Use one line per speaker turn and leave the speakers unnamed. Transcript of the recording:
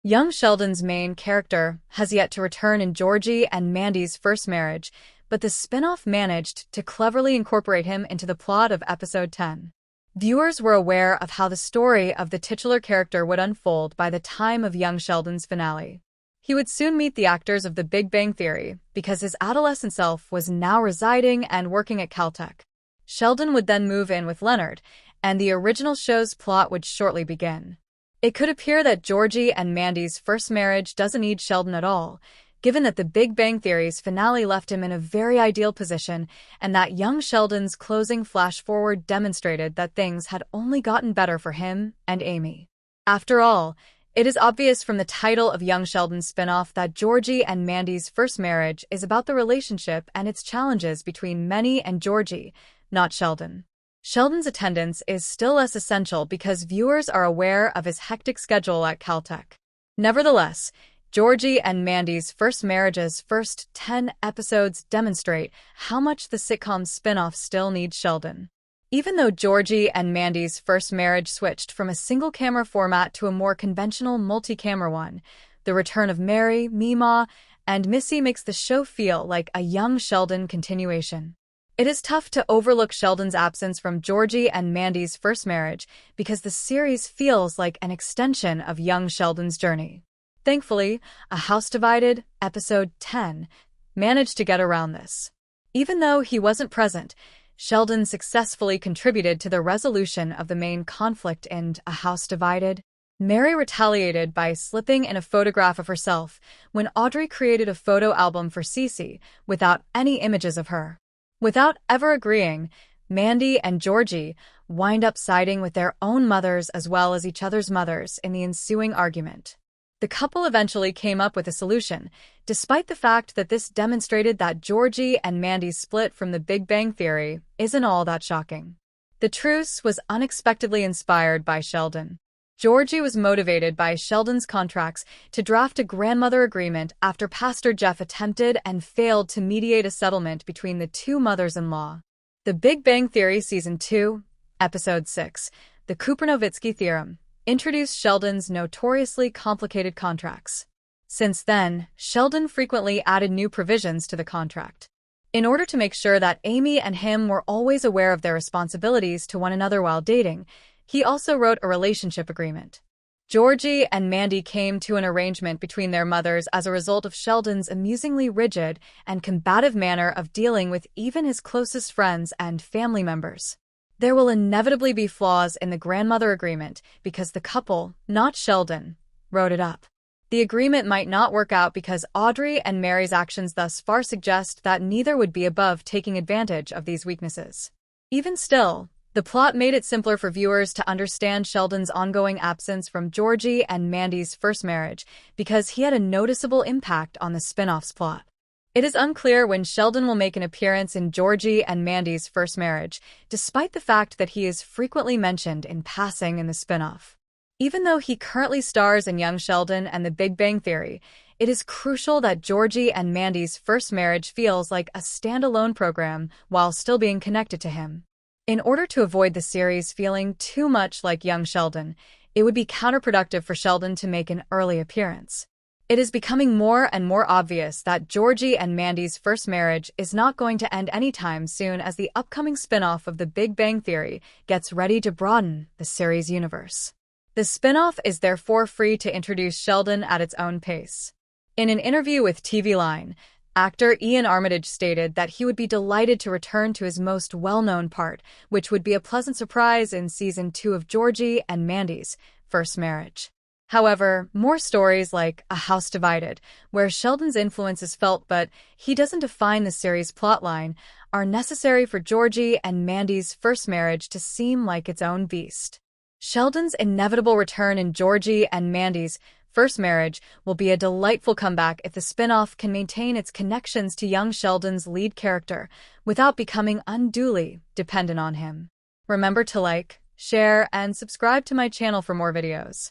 Young Sheldon's main character has yet to return in Georgie and Mandy's first marriage, but the spinoff managed to cleverly incorporate him into the plot of episode 10. Viewers were aware of how the story of the titular character would unfold by the time of Young Sheldon's finale. He would soon meet the actors of The Big Bang Theory because his adolescent self was now residing and working at Caltech. Sheldon would then move in with Leonard, and the original show's plot would shortly begin. It could appear that Georgie and Mandy's first marriage doesn't need Sheldon at all, given that The Big Bang Theory's finale left him in a very ideal position and that Young Sheldon's closing flash-forward demonstrated that things had only gotten better for him and Amy. After all, it is obvious from the title of Young Sheldon's spinoff that Georgie and Mandy's first marriage is about the relationship and its challenges between Mandy and Georgie, not Sheldon. Sheldon's attendance is still less essential because viewers are aware of his hectic schedule at Caltech. Nevertheless, Georgie and Mandy's first marriage's first 10 episodes demonstrate how much the sitcom spin-off still needs Sheldon. Even though Georgie and Mandy's first marriage switched from a single-camera format to a more conventional multi-camera one, the return of Mary, Mima, and Missy makes the show feel like a Young Sheldon continuation. It is tough to overlook Sheldon's absence from Georgie and Mandy's first marriage because the series feels like an extension of Young Sheldon's journey. Thankfully, A House Divided, episode 10, managed to get around this. Even though he wasn't present, Sheldon successfully contributed to the resolution of the main conflict in A House Divided. Mary retaliated by slipping in a photograph of herself when Audrey created a photo album for Cece without any images of her. Without ever agreeing, Mandy and Georgie wind up siding with their own mothers as well as each other's mothers in the ensuing argument. The couple eventually came up with a solution, despite the fact that this demonstrated that Georgie and Mandy's split from The Big Bang Theory isn't all that shocking. The truce was unexpectedly inspired by Sheldon. Georgie was motivated by Sheldon's contracts to draft a grandmother agreement after Pastor Jeff attempted and failed to mediate a settlement between the two mothers-in-law. The Big Bang Theory Season 2, Episode 6, The Cooper-Nowitzki Theorem, introduced Sheldon's notoriously complicated contracts. Since then, Sheldon frequently added new provisions to the contract. In order to make sure that Amy and him were always aware of their responsibilities to one another while dating, he also wrote a relationship agreement. Georgie and Mandy came to an arrangement between their mothers as a result of Sheldon's amusingly rigid and combative manner of dealing with even his closest friends and family members. There will inevitably be flaws in the grandmother agreement because the couple, not Sheldon, wrote it up. The agreement might not work out because Audrey and Mary's actions thus far suggest that neither would be above taking advantage of these weaknesses. Even still, the plot made it simpler for viewers to understand Sheldon's ongoing absence from Georgie and Mandy's first marriage because he had a noticeable impact on the spin-off's plot. It is unclear when Sheldon will make an appearance in Georgie and Mandy's first marriage, despite the fact that he is frequently mentioned in passing in the spin-off. Even though he currently stars in Young Sheldon and The Big Bang Theory, it is crucial that Georgie and Mandy's first marriage feels like a standalone program while still being connected to him. In order to avoid the series feeling too much like Young Sheldon, it would be counterproductive for Sheldon to make an early appearance. It is becoming more and more obvious that Georgie and Mandy's first marriage is not going to end anytime soon as the upcoming spin-off of The Big Bang Theory gets ready to broaden the series' universe. The spin-off is therefore free to introduce Sheldon at its own pace. In an interview with TV Line, actor Ian Armitage stated that he would be delighted to return to his most well-known part, which would be a pleasant surprise in Season 2 of Georgie and Mandy's first marriage. However, more stories like A House Divided, where Sheldon's influence is felt but he doesn't define the series' plotline, are necessary for Georgie and Mandy's first marriage to seem like its own beast. Sheldon's inevitable return in Georgie and Mandy's first marriage will be a delightful comeback if the spin-off can maintain its connections to Young Sheldon's lead character without becoming unduly dependent on him. Remember to like, share, and subscribe to my channel for more videos.